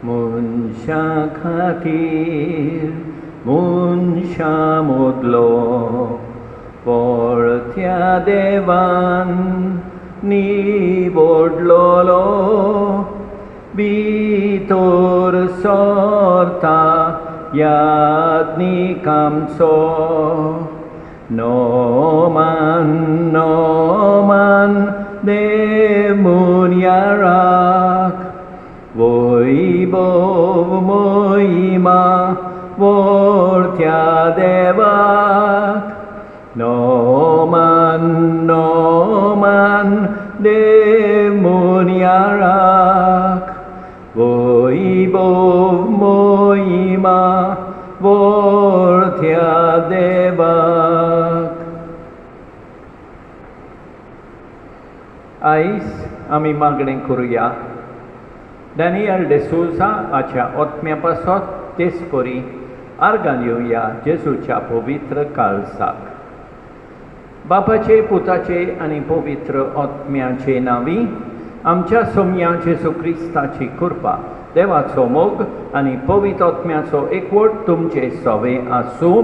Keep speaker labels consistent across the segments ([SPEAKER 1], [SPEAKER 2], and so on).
[SPEAKER 1] मनशा खातीर मनशा मोदलो परत्या देवान निवडलोलो भितर सरता याज्ञिक आमचो नोमान नोमान देमुनियाराक वैभव महिमा वर्त्या देवाक नोमान नोमान देमुनियाराक वैभव महिमा वर्त्या देवाक. आयज आमी मागणें करुया डॅनियल डिसूजा हाच्या आत्म्या पासत तेच परी आर्गां येवया जेजूच्या पवित्र काळजाक. बापाचे पुताचे आनी पवित्र आत्म्याचे नांवी आमच्या सोम्या जेजू क्रिस्ताची कृपा देवाचो मोग आनी पवित्र आत्म्याचो एकवट तुमचे सवे आसूं.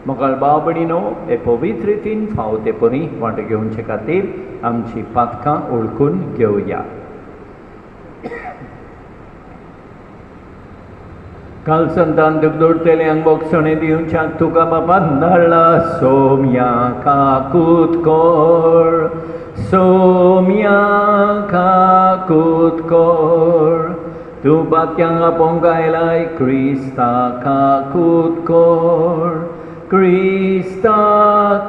[SPEAKER 1] मोगाळ भाव भयणीनो, हे पवित्र रितीन फावो ते परी वांटो घेवचे खातीर आमची पातकां ओळखून घेवया. काल संतान दुगदोडतेल्यांक बोगसणे दिवच्याक तुका बाबा धाडला सोम्या काकूत कोर सोम्या काकूत कोर तूं बाक्यांक आपोवंक आयलाय क्रिस्ता काकूत कोर क्रिस्ता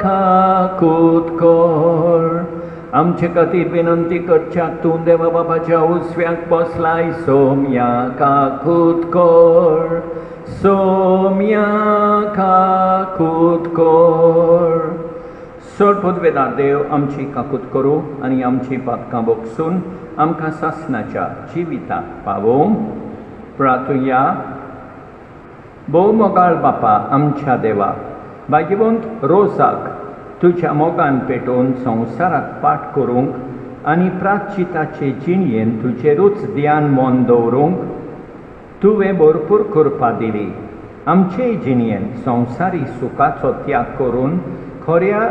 [SPEAKER 1] काकूत कोर. आमचे खातीर विनंती करच्याक तूं देवा बापाच्या उजव्याक बसलाय सोम्या काकूत कोर सोम्या काकूत कोर. सोड पदवेदार देव आमची काकूत करूं आनी आमची पातकां बोगसून आमकां सासणाच्या जिविताक पावोवंक. प्रार्थुया. भोव मोगाळ बापा आमच्या देवा, भाग्यवंत रोजाक तुज्या मोगान पेटोवन संवसाराक पाठ करूंक आनी प्राचिताचे जिणयेन तुजेरूच ध्यान मोन दवरूंक तुवें भरपूर कृपा दिली. आमचे जिणयेन संवसारी सुखाचो त्याग करून खऱ्या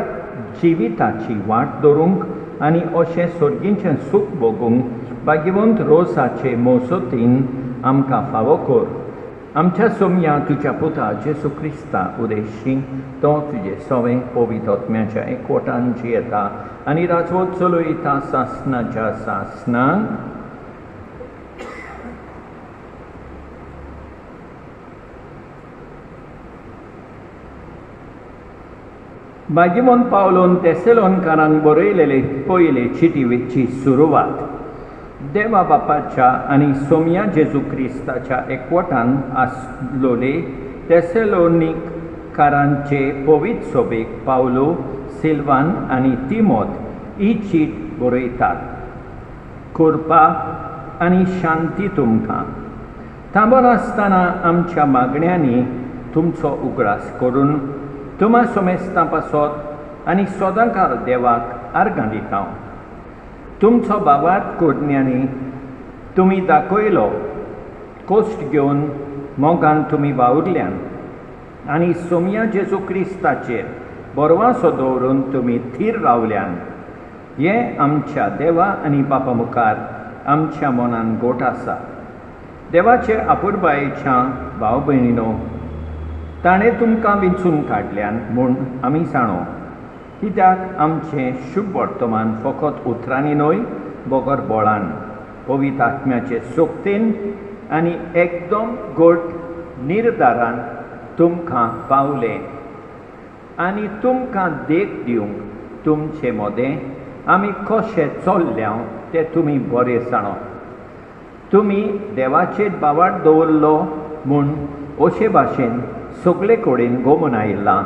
[SPEAKER 1] जिविताची वाट धरूंक आनी अशें सर्गीचें सूख भोगूंक भाग्यवंत रोजाचे मोसतीन आमकां फावो कर. आमच्या सोम्या तुज्या पुता जेजू क्रिस्ता उदेशी तो तुजे सवे पवित्र आत्म्याच्या एकवटान जियेता आनी राजवट चलयता सासणाच्या सासणाक. भाग्यवंत पावलोन तेसेलोनकारांक बरयलेले पयले चिटीची सुरवात देवा बापाच्या आनी सोम्या जेजू क्रिस्ताच्या एकवटान आसलोले तेसेलोनिकारांचे पवित्र सोबेक पावलो सिल्वान आनी तिमोथ ही चीट बरयतात. कृपा आनी शांती तुमकां. थांबोन आसतना आमच्या मागण्यांनी तुमचो उगडास करून तुमा सोमेस्तां पासत आनी सदांकाळ देवाक आर्गां दिता. तुमचो बाबात कोडण्यांनी तुमी दाखयलो कोश्ट घेवन मोगान तुमी वावुरल्यान आनी सोम्या जेजू क्रिस्ताचेर बरवासो दवरून तुमी थीर रावल्यान हें आमच्या देवा आनी बापा मुखार आमच्या मनान गोठ आसा. देवाचे आपुरबायेच्या भाव भयणीनो, ताणें तुमकां वेंचून काडल्यान म्हूण आमी जाणो. कित्याक आमचें शुभ वर्तमान फकत उतरांनी न्हय बोगर बोळान पवित्र आत्म्याचे सोक्तेन आनी एकदम गोड निर्धारान तुमकां पावलें आनी तुमकां देख दिवंक तुमचे मोदें आमी कशें चल्ल्या तें तुमी बरें जाणो. तुमी देवाचेर बावाड दवरलो म्हूण अशे भाशेन सगळे कडेन घुमून आयिल्लां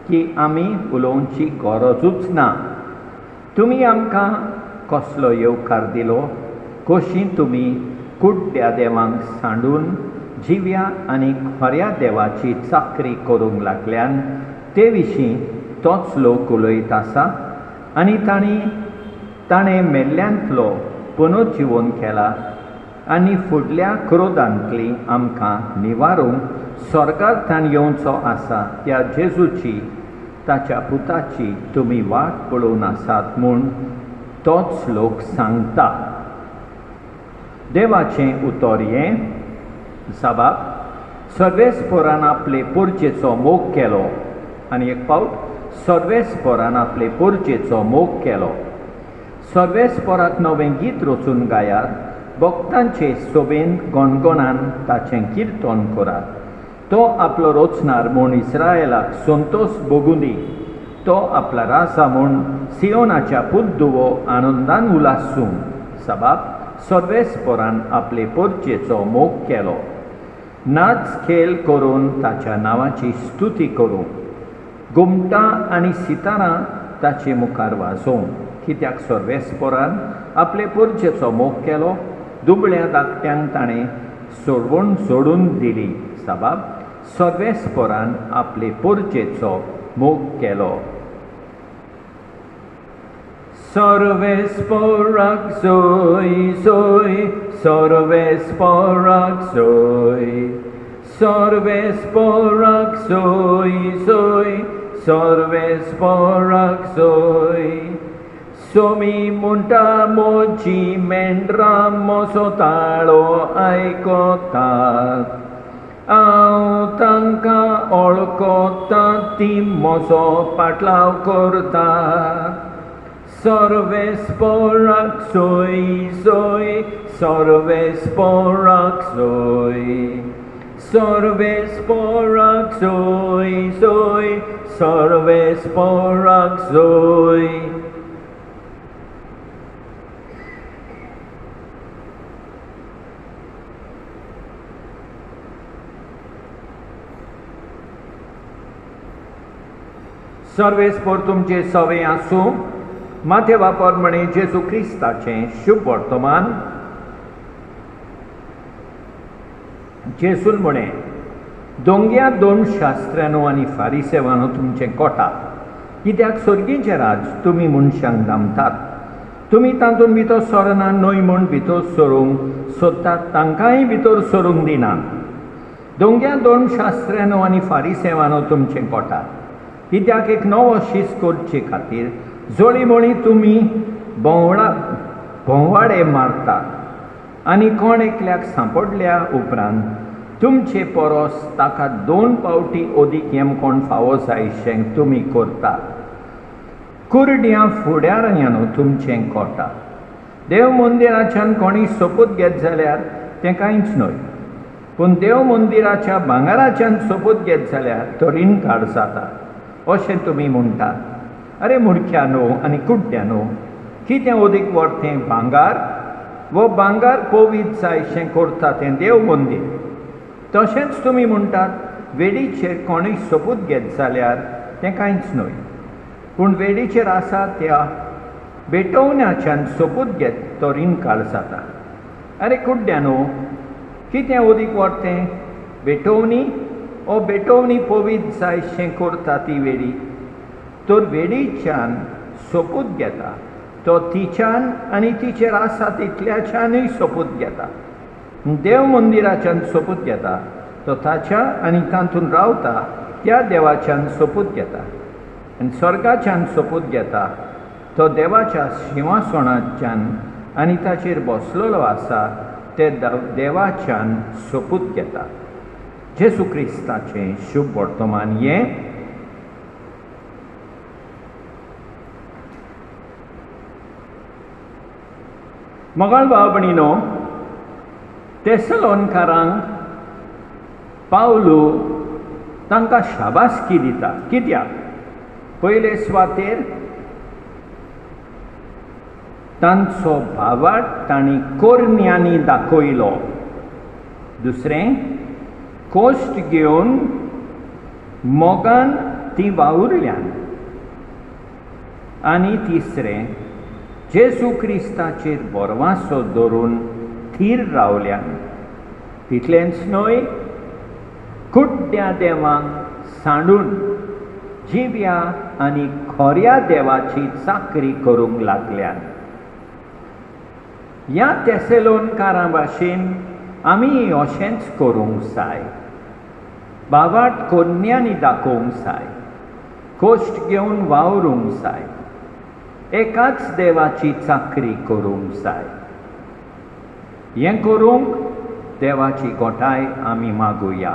[SPEAKER 1] की आमी उलोवची गरजूच ना. तुमी आमकां कसलो येवकार दिलो, कशी तुमी कुड्ड्या देवांक सांडून जिव्या आनी खऱ्या देवाची चाकरी करूंक लागल्यान ते विशीं तोच लोक उलयत आसा आनी ताणें मेल्ल्यांतलो पुनर्जीवन केला आनी फुडल्या क्रोधांतली आमकां निवारूंक स्वर्गांतल्यान येवचो आसा त्या जेजूची ताच्या पुताची तुमी वाट पळोवन आसात म्हूण तोच लोक सांगता. देवाचें उतर हें साबाब सर्वेस्पोरान आपले पोरचेचो मोग केलो. आनी एक पावट सर्वेस्पोरान आपले पोरचेचो मोग केलो. सर्वेस्पोराक नवें गीत रचून गायात. भक्तांचे सोबेन गोणगोणान ताचें किर्तन करात. तो आपलो रोचणार म्हूण इस्रायेलाक संतोश भोगूं दी. तो आपला रासा म्हूण सियोनाच्या पुद्दुवो आनंदान उलासूं. साबाब सर्वेस्पोरान आपले पोरचेचो मोग केलो. नाच खेळ करून ताच्या नांवाची स्तुती करूं. घुमटां आनी सितारां ताचे मुखार वाजोवं. कित्याक सर्वेस्पोरान आपले पोरचेचो मोग केलो. दुबळ्या धाकट्यांक ताणें सोडवण सोडून दिली. साबाब सर्वेस्पोरान आपले पोरचेचो मोग केलो. सर्वेस्पोराक सोय सोय सर्वेस्पोराक सोय. सर्वेस्पोराक सोय सोय सर्वेस्पोराक सोय. सोमी म्हणटा मोची मेंढरां मोसो ताळो आयकोतात. हांव तांकां वळखता ती मोसो पाटलाव करतात. सर्वेस्पोराक सोय सोय सर्वेस्पोराक सोय. सर्वेस्पोराक सोय सोय सर्वेस्पोराक सोय. सर्वेस्पोर तुमचे सवे आसूं. माथे वापर म्हणे जेजू क्रिस्ताचें शुभ वर्तमान. जेजून म्हणे दोंग्या दोन शास्त्रांनो आनी फारिसेवांनो तुमचें कोटा. कित्याक सर्गीचें राज तुमी मनशांक दामतात. तुमी तातूंत भितर सरना न्हय म्हूण भितर सरूंक सोदतात तांकांय भितर सरूंक दिनात. दोंग्या दोन शास्त्रांनो आनी फारिसेवांनो तुमचें कोटा. कित्याक एक नवो शीस करचे खातीर जोळी मोळी तुमी भोंवाडे मारतात आनी कोण एकल्याक सांपडल्या उपरांत तुमचे परस ताका 2 पावटी ओदीक येमकोण फावो जायशें तुमी करतात. कुरड्यां फुडाऱ्यांनो तुमचें कोटा. देव मंदिराच्यान कोणी सोपूत घेत जाल्यार तें कांयच न्हय. पूण देव मंदिराच्या भांगाराच्यान सोपूत घेत जाल्यार तो रीणकार जाता अशें तुमी म्हणटात. अरे मुर्ख्यानो आनी कुड्ड्यानो, कितें ओदीक व्हरतें भांगार वो भांगार पवीत जायशें करता तें देव मंदीर. तशेंच तुमी म्हणटात वेडीचेर कोणूय सोपूत घेत जाल्यार तें कांयच न्हय. पूण वेडीचेर आसा त्या बेटवण्याच्यान सोपूत घेत तो रीणकार जाता. अरे कुड्ड्यानो, कितें ओदीक व्हरतें बेटवणी ओ बेटवणी पवीत जायशें करता ती वेडी. तो वेडीच्यान सोपूत घेता तो तिच्यान आनी तिचेर आसा तितल्याच्यानूय सोपूत घेता. देव मंदिराच्यान सोपूत घेता तो ताच्या आनी तातूंत रावता त्या देवाच्यान सोपूत घेता. आनी स्वर्गाच्यान सोपूत घेता तो देवाच्या सिंहासनाच्यान आनी ताचेर बसलेलो आसा ते देवाच्यान सोपूत घेता. जेजू क्रिस्ताचें शुभ वर्तमान हें. मोगाळ भाव भयणीनो, तेसलोनिकांक पावलो तांकां शाबासकी दिता. कित्याक पयले सुवातेर तांचो भावार्थ तांणी कोरण्यांनी दाखयलो. दुसरें कोश्ट घेवन मोगान ती वावुरल्यान. आनी तिसरें जेजू क्रिस्ताचेर बोरवांसो धरून थीर रावल्यान. तितलेंच न्हय, कुड्ड्या देवांक सांडून जिव्या आनी खोऱ्या देवाची चाकरी करूंक लागल्यान. ह्या तेसेलोनकारां भाशेन आमी अशेंच करूंक जाय. बाबाट कोन्यांनी दाखोवंक जाय. कोश्ट घेवन वावरूंक जाय. एकाच देवाची चाकरी करूंक जाय. हें करूंक देवाची गोठाय आमी मागुया.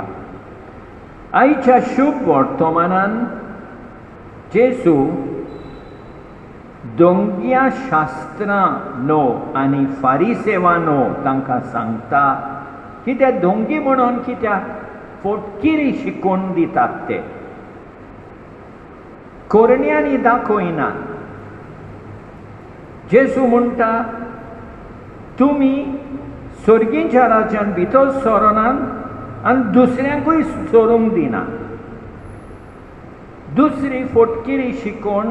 [SPEAKER 1] आयच्या शुभ वर्तमानान जेजू दोंगया शास्त्रां नो आनी फारिसेवां नो तांकां सांगता की ते दोंगी म्हणून कित्याक फोटकिरी शिकोवन दितात ते कोरण्यांनी दाखयनात. जेजू म्हणटा तुमी सर्गीच्या राज्यान भितर सरोनात आनी दुसऱ्यांकूय सोरूंक दिना. दुसरी फोटकिरी शिकोवन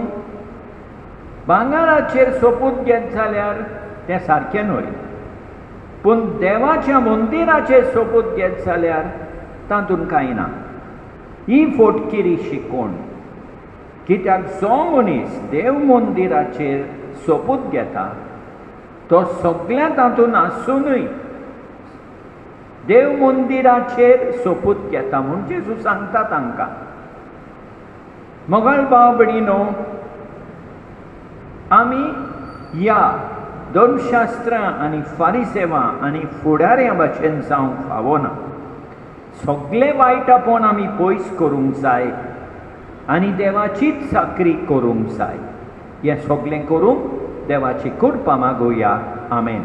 [SPEAKER 1] भांगराचेर सोपूत घेत जाल्यार तें सारकें न्हय, पूण देवाच्या मंदिराचेर सोपूत घेत जाल्यार तातूंत कांय ना. ही फोटकिरी शिकोवन कित्याक जो मनीस देव मंदिराचेर सोपूत घेता तो सगळ्या तातूंत आसूनय देव मंदिराचेर सोपूत घेता म्हूण जेजू सांगता तांकां. मोगाळ भाव भयणीनो, आमी ह्या धर्मशास्त्रां आनी फारिसेवां आनी फुडाऱ्यां भाशेन जावंक फावना. सगळे वायटापण आमी पयस करूंक जाय आनी देवाचीच चाकरी करूंक जाय. हें सगळें करूंक देवाची कृपा मागुया. आमेन.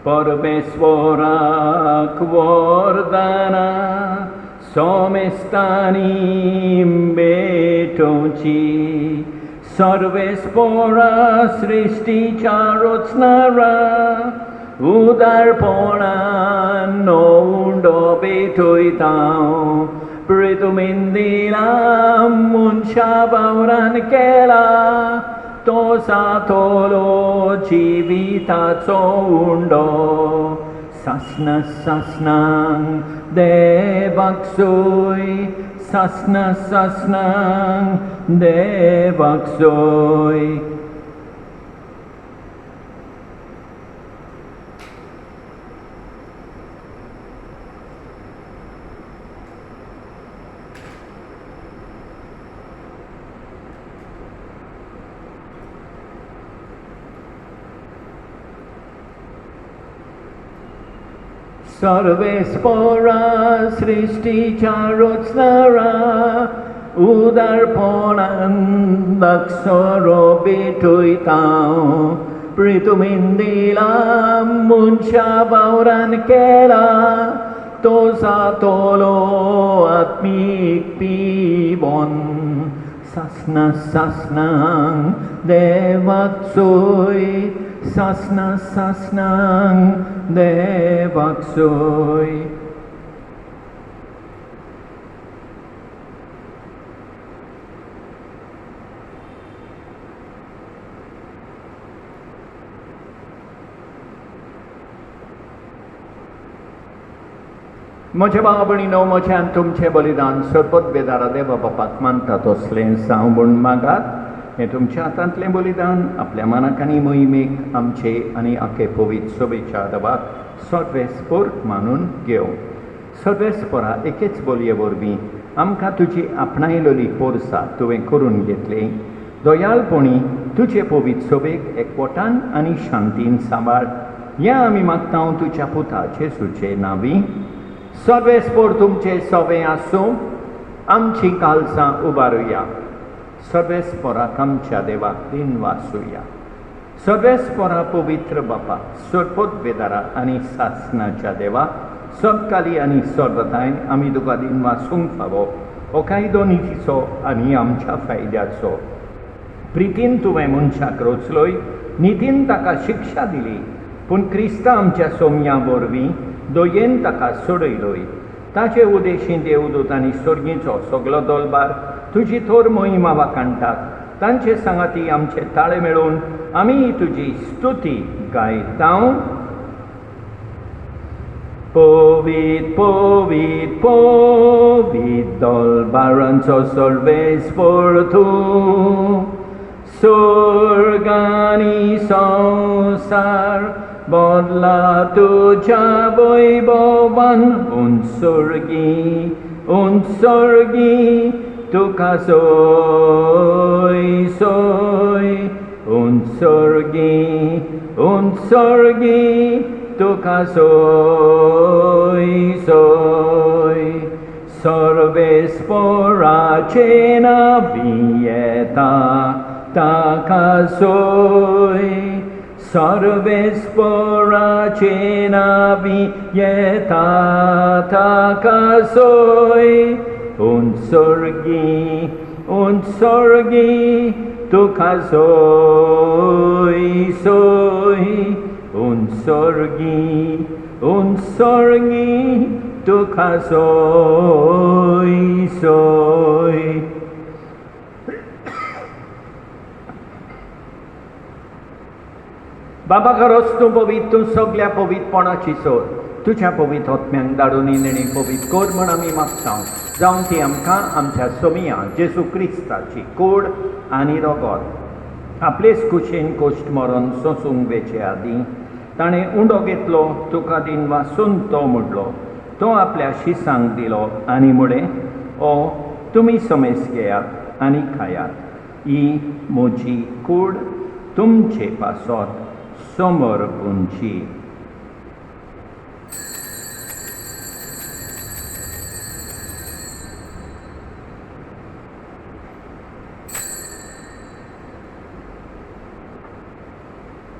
[SPEAKER 1] परमेश्वराक वरदाना सोमेस्तानी बेटोची सर्वेस्परा सृष्टीच्या रचणारा उदारपणान नवुंडो बेटोयता प्रितुमिंदिला मनशा बावरान केला तो सातोलो जिविताचो उंडो सासना सासनांक देवाक सोय सासना सासनांक देवाक सोय. सर्वेस्परा सृष्टीच्या रचणारा उदारपणान दाक्षरो बेटोयता प्रितुमिंदिला मनशा बावरान केला तो सातोलो आत्मीक पिवोन सासना सासनांक देवाक सोय सासना सासनांक देवाक सोय. म्हज्या भाव भयणीनो, म्हज्यान तुमचें बलिदान सरपत बेदारा देवा बापाक मानता तसलें जावं म्हूण मागात. हें तुमच्या हातांतलें बलिदान आपल्या मनाक आनी मोहिमेक आमचे आनी आखे पवित्र सभेच्या देवाक सर्वेस्पर मानून घेवं. सर्वेस्परा एकेच बोलये वरवीं आमकां तुजी आपणायलेली पोरसां तुवें करून घेतली. दयाळपणी तुजे पवित्र सभेक एकवटान आनी शांतीन सांबाळ. हें आमी मागता तुज्या पुता जेजूचे नांवी. सर्वेस्पर तुमचे सवे आसूं. आमची काळजां उबारुया. सर्वेस्पराक आमच्या देवाक दिन वासुया. सर्वेस्परा पवित्र बापा सरपत बेदारा आनी सासनाच्या देवा सबकाली आनी सर्वताय आमी तुका दिन वासूंक फावो. हो कायदो नितीचो आनी आमच्या फायद्याचो. प्रितीन तुवें मनशाक रचलोय, नितीन ताका शिक्षा दिली, पूण क्रिस्ता आमच्या सोमया वरवीं दयेन ताका सोडयलोय. ताचे उदेशी देवदूत आनी सर्गीचो सगलो दलबार तुजी थोर मोहिमा वाकाणटात. तांचे सांगाती आमचे ताळे मेळून आमी तुजी स्तुती गायतां. Povit, povit, povit, dolbaranco solves fortu, Surgani संसार बदला तुझ्या वैभवान उंसर्गी तुका सोय सोय उंसर्गी तुका सोय सोय सर्वेस्पराचे नावियेता taka soy सर्वेस्पराचे नावियेता taka soy उंसर्गी तुका सोय सोय उंसर्गी तुका सोय सोय बाबा खरोच तूं पवित्र, तूं सगळ्या पवित्रपणाची सोड तुझ्या पवित्र आत्म्यांक धाडून इनेणी पवित्र कोर म्हण आमी मागता जावन ती आमकां आमच्या सोमिया जेजू क्रिस्ताची कोड आनी रगत आपलेच कुशेन कोश्ट मरण सोंसूंक वेचे आदीं ताणें उंडो घेतलो, तुका दिन वासून तो म्हणलो, तो आपल्या शिसांक दिलो आनी म्हळें, ओ तुमी समेस घेयात आनी खायात, ही म्हजी कूड तुमचे पासत समर्पूंची.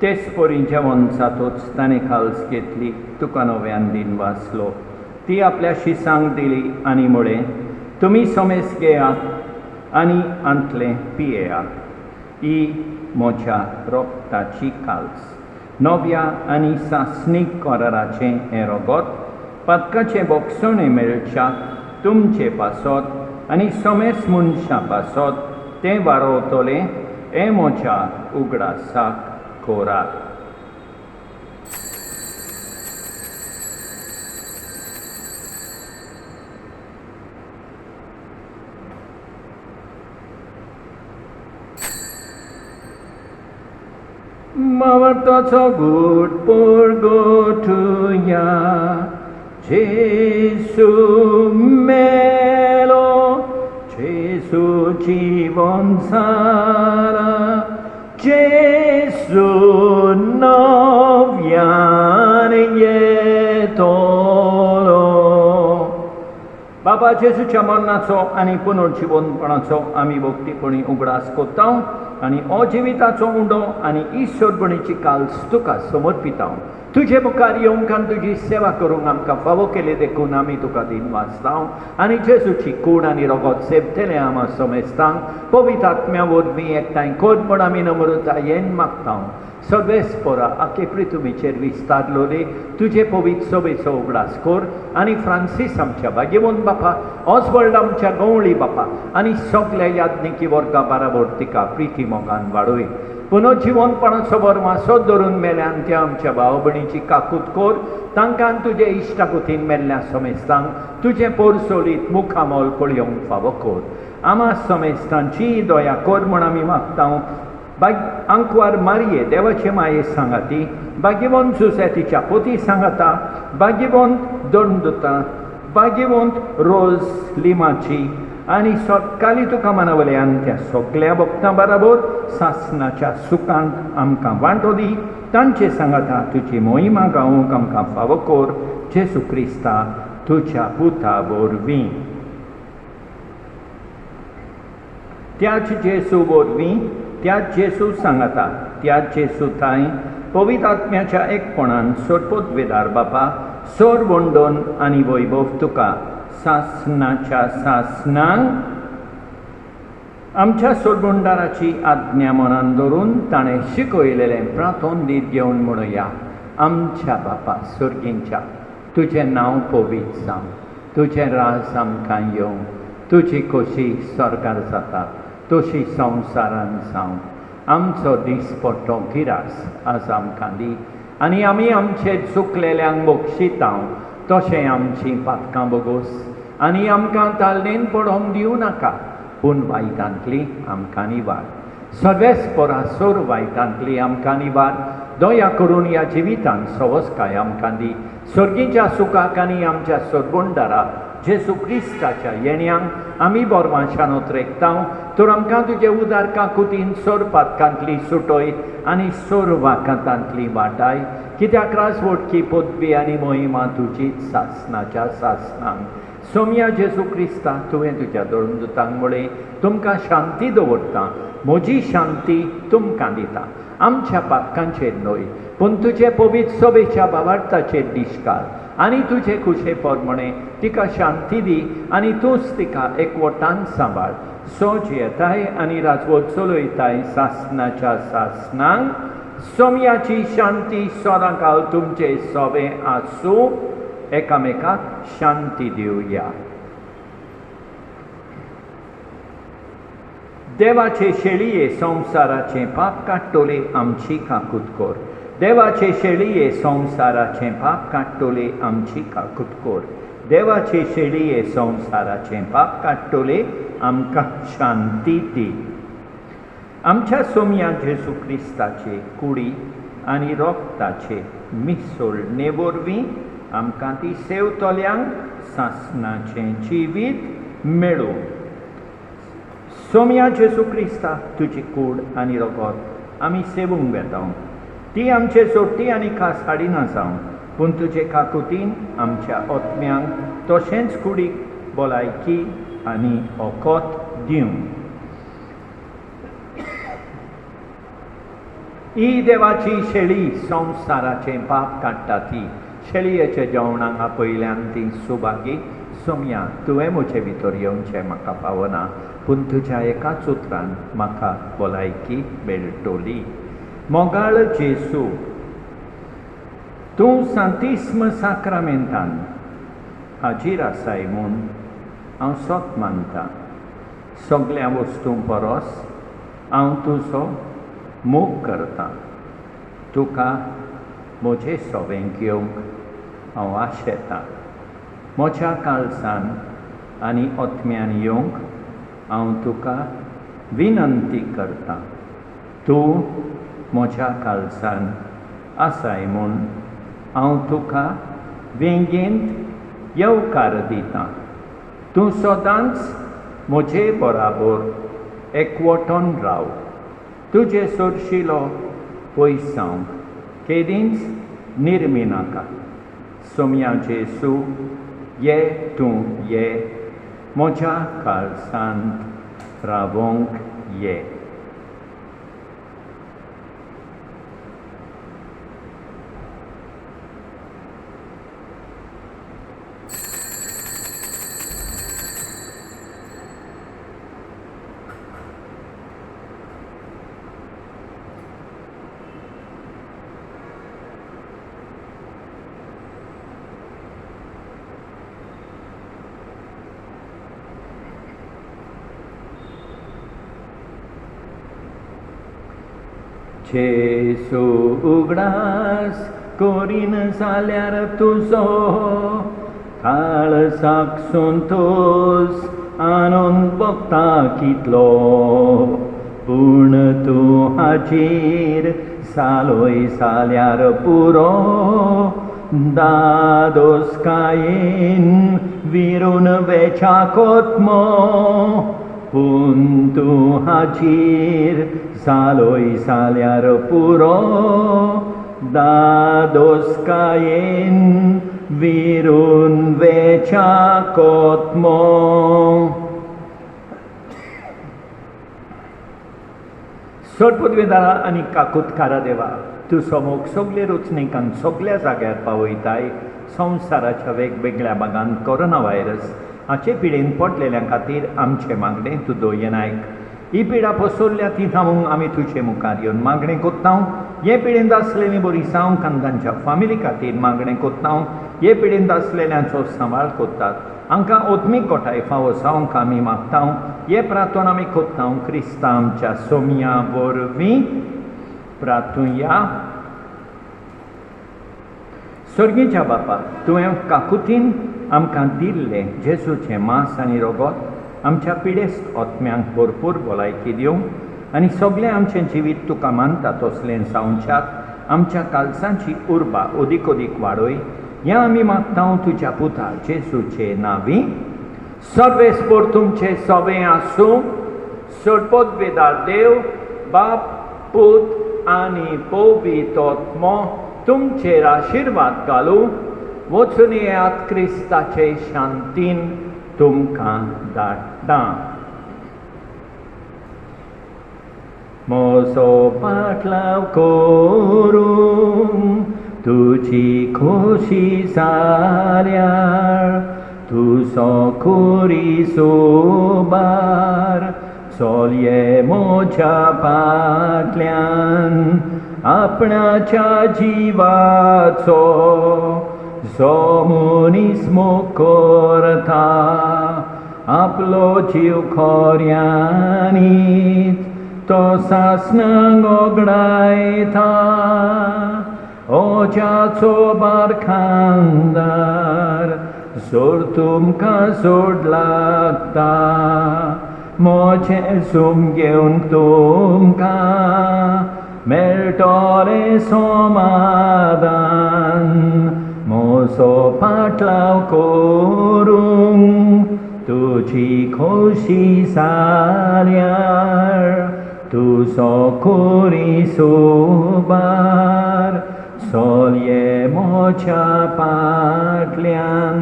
[SPEAKER 1] तेच परी जेवण जातूच ताणें खालस घेतली, तुका नव्यान दिन वाचलो, ती आपल्या शिसांक दिली आनी म्हळें, तुमी समेस घेयात आनी आंतले पियेयात, ही म्हज्या रोगताची काल्स, नव्या आनी सासणीक कराराचें हें रगत पातकाचे बोगसणे मेळच्याक तुमचे पासत आनी समेस मनशां पासत तें वारोवतलें हें म्हज्या उगडासाक कोरात. Mawartaco good purgotuya Jesu melo Jesu জীবন সারা Jesu नव्यान येतलो. बाबा जेजूच्या मरणाचो आनी पुनर्जीवनपणाचो आमी भक्तीपणी उगडास कोत्ता आनी अजिविताचो उंडो आनी ईश्वरपणीची काल्स तुका समर्पिता. तुजे मुखार येवंक आनी तुजी सेवा करूंक आमकां फावो केले देखून आमी तुका दिन वाचता आनी जेजूची कूड आनी रगत सेवतले आमा समेस्तां पवित्र आत्म्या वरवीं एकठांय कर म्हण आमी नम्रतायेन मागता. सर्वेस्परा आखे पृथ्वीचेर विस्तारलोले तुजे पवित्र सभेचो उगडास कर आनी फ्रांसीस आमच्या भाग्यवंत बापा, ऑसवर्ल्ड आमच्या गवळी बापा आनी सगल्या याज्ञिकी वर्गा बाराबर तिका प्रिती मोगान वाडय. पुनर्जीवनपणाचो बर मासो धरून मेल्यान त्या आमच्या भाव भयणीची काकूट कर, तांकां तुजे इश्टाकुतीन मेल्ल्या समेस्तांक तुजे पोरसोलीत मुखामोल पळयोवंक फावो कर. आमा समेस्तांची दया कर म्हण आमी मागता. अंकवार मारये देवाचे माये सांगाती, भाग्यवंत सुसेतीच्या पोती सांगाता, भाग्यवंत दंडुता, भाग्यवंत रोज लिमाची आनी सत्काली तुका मानवल्यान त्या सगळ्या भक्तां बरोबर सासणाच्या सुखांत आमकां वांटो दी. तांचे सांगाता तुजी मोहिमा गावूंक आमकां फावो कर. जेजू क्रिस्ता तुज्या पुता वरवीं. त्याच जेजू वरवीं, त्याच जेजू सांगाता, त्याच जेजू थंय पवित्र आत्म्याच्या एकपणान सोडपोतवेदार बापा सोर वंडोन आनी वैभव तुका सासणाच्या सासणांक आमच्या सोडबोंडाराची आज्ञा मनान धरून ताणें शिकयलेलें प्रार्थोन दीत घेवन म्हणुया. आमच्या बापा सुर्गींच्या, तुजें नांव पवित्र जावं, तुजें राज आमकां येवं, तुजी खोशी स्वर्गार जाता तशी संवसारान जावं. आमचो दिसपट्टो गिरास आज आमकां दी आनी आमी आमचे चुकलेल्यांक बक्षिता तशें आमचीं पातकां बोगोस आनी आमकां तालनेन पडोंक दिवं नाका, पूण वायटांतली आमकां निवार. सगळेच पोरासोर वायटांतली आमकां निवार. दया करून ह्या जिवितांत सवस्काय आमकां दी. सर्गीच्या सुखाक आनी आमच्या सोडबोंडारा जेजू क्रिस्ताच्या येण्याक आमी बोरमाशान उतरेकतांव. तर आमकां तुजे उदार काकुतीन सोर पातकांतली सुटोय आनी सोर वाकांतांतली वाटाय. कित्याक राजवटकी पदवी आनी मोहिमा तुजीच सासनाच्या सासनांक. सोम्या जेजू क्रिस्ता तुवें तुज्या दोळदुतांक म्हळें, तुमकां शांती दवरता, म्हजी शांती तुमकां दिता. आमच्या पातकांचेर न्हय, पूण तुजे पवित्र सोबेच्या भावार्थाचेर दिश्काल आनी तुजे खुशे पोरमणे तिका शांती दी आनी तूंच तिका एकवटान सांबाळ. सोज येताय आनी राजवट चलयताय सासनाच्या सासनांक. सोम्याची शांती सोराकाल तुमचे सोबे आसूं. एकामेकाक शांती दिवया. देवाचे शेळये संवसाराचें पाप काडटोले आमची काकूट कोर. देवाचे शेळये संवसाराचें पाप काडटोले आमची काकूट कोर. देवाचे शेळये संवसाराचें पाप काडटोले आमकां शांती दी. आमच्या सोम्या जेजू क्रिस्ताचे कुडी आनी रोगताचे मिसळणे वरवीं आमकां ती सेवतल्यांक सासनाचें जिवीत मेळूं. सोम्या जेजू क्रिस्ता तुजी कूड आनी रोगोत आमी सेवूंक वेता. ती आमचे सोडटी आनी खास हाडिना जावं, पूण तुजे काकुतीन आमच्या ओतम्यांक तशेंच कुडीक भलायकी आनी ओकोत दिवं. ही देवाची शेळी संवसाराचें पाप काडटा ती. शेळयेच्या जेवणाक आपयल्यान ती सुभागी. सोम्या तुवें म्हजे भितर येवचें म्हाका फावना, पूण तुज्या एकाच उतरान म्हाका भलायकी मेळटली. मोगाळ जेजू, तूं सांतिस्म साक्रामेंतान हाजीर आसाय म्हूण हांव सोत मानतां. सगळ्या वस्तूं परस हांव तुजो मोग करतां. तुका म्हजे सोबेंक येवंक हांव आशेतां. म्हज्या काळजान आनी ओतम्यान येवंक हांव तुका विनंती करतां. तूं म्हज्या काळजान आसाय म्हूण हांव तुका वेंगेंत येवकार दितां. तूं सदांच म्हजे बराबर एकवटोन राव. तुजे सोरशिलो पयसांक केदींच निर्मी नाका. सोम्या जेजू, ये तूं ये म्हज्या काळजांत रावोंक ये. जेजू उगडास कोरीन जाल्यार तुजो काळजाक संतोष आनंद भोगता कितलो. पूण तूं हाचेर सालोय जाल्यार पुरो दादोसकायेन विरून वेचाक ओतमो. पूण तूं हाचेर सालोय जाल्यार पुरो दादोसकायेन विरून वेचाक ओतमो. सोड पदवेदारा आनी काकुतकारा देवा, तूं समोग सगळे रुचणीकांक सगळ्या जाग्यार पावयताय. संवसाराच्या वेगवेगळ्या भागांत कोरोना व्हायरस हाचे पिडेन पडलेल्या खातीर आमचे मागणें तूं दोयन आयक. ही पिडा पसरल्या ती थांबोवंक आमी तुजे मुखार येवन मागणें कोत्तांव. हे पिडेंत आसलेलीं बोरिसांव आनी तांच्या फामिली खातीर मागणें कोत्तांव. हे पिडेंत आसलेल्यांचो सांबाळ कोत्तात. हांकां ओत्मीक गोठाय फावो जावंक आमी मागतांव. हे प्रार्थना आमी कोत्तांव क्रिस्ता आमच्या सोम्या वरवीं. प्रार्थुया. स्वर्गीच्या बापा, तुवें काकुतीन आमकां दिल्लें जेजूचें मांस आनी रगत आमच्या पिडेस्त ओतम्यांक भरपूर भलायकी दिवंक आनी सगळें आमचें जिवीत तुका मानता तसलें जावच्याक आमच्या कालसांची उर्बा अदीक अदीक वाडय, हें आमी मागता तुज्या पुता जेजूचे नांवी. सर्वेस्पोर तुमचें सवें आसूं. सर्वोद्वेदार देव बाप, पूत आनी पवित्र आत्मो तुमचेर आशिर्वाद घालूं. वचून येयात क्रिस्ताचे शांतीन तुमकां धाडटा. म्हजो पाटलाव करूंक तुजी खोशी जाल्यार तुजो खोरी सोबार चलये म्हज्या फाटल्यान आपणाच्या जिवाचो जो मनीस मोग करता आपलो जीव खऱ्यांनीच तो सासणांक ओगडायता. ओजाचो बारखांदार जोर तुमकां जोड लागता, मोचें सूम घेवन तुमकां मेळटोलें समाधान. म्हजो पाटलाव करूंक तुजी खोशी जाल्यार तुजो खोरी सोबार चलये म्हज्या फाटल्यान.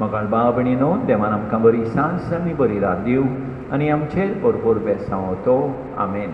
[SPEAKER 1] मोगाळ भाव भयणीनो, देवान आमकां बरी सांस आनी बरी रात दिवं आनी आमचेर भरपूर बेसांव तो. आमेन.